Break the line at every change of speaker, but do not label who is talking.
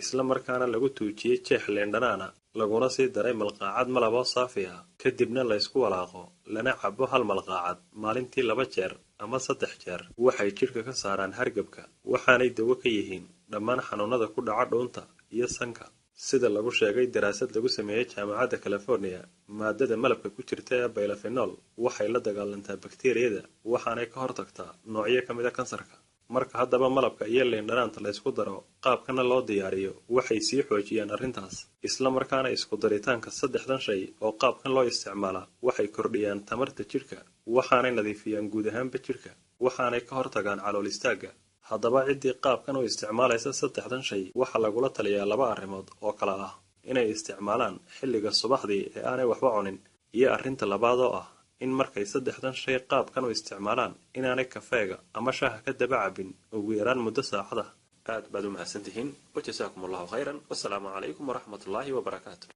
isla markaana lagu tuujiyey jeex leendhanaana laguna sii daray malqaacad malaboo saafi ah kadibna la isku walaaqo lana cabo hal malqaacad maalintii 2 jeer ama 3 jeer waxay jidhka ka saaraan hargabka waxaanay dawo ka yihiin dhammaan xanuunada ku dhaca dhuunta iyo sanka sida lagu sheegay daraasad lagu sameeyay jaamacadda California maadada malabka ku jirta ee biofenol waxay la dagaalantaa bakteeriyada waxaanay ka hortagtaa noocyo ka mid ah kansarka marka haddaba malabka iyo leendhanaanta la isku daro qaabkana loo diyaariyo waxay sii xoojiyaan arrintaas isla markaana isku daritaanka 3 shay oo qaabkan loo isticmaala waxay kordhiyaan tamarta jidhka waxaanay nadiifiyaan guud ahaanba jidhka waxaanay ka hortagaan calool istaaga haddaba cidii qaabkan u isticmaalaysa 3 shay waxa lagula taliyaa 2 arrimood oo kala ah inay isticmaalaan xilliga subaxdii ee aanay waxba cunin iyo arrinta labaad oo ah in markay 3 shay qaabkan u isticmaalaan inaanay kafeega ama shaaha ka daba cabin ugu yaraan muddo saacada aad baad u mahadsantihiin wajazaakumullahu khayran wassalaamu calaykum waraxmatullaahi wabarakaatuh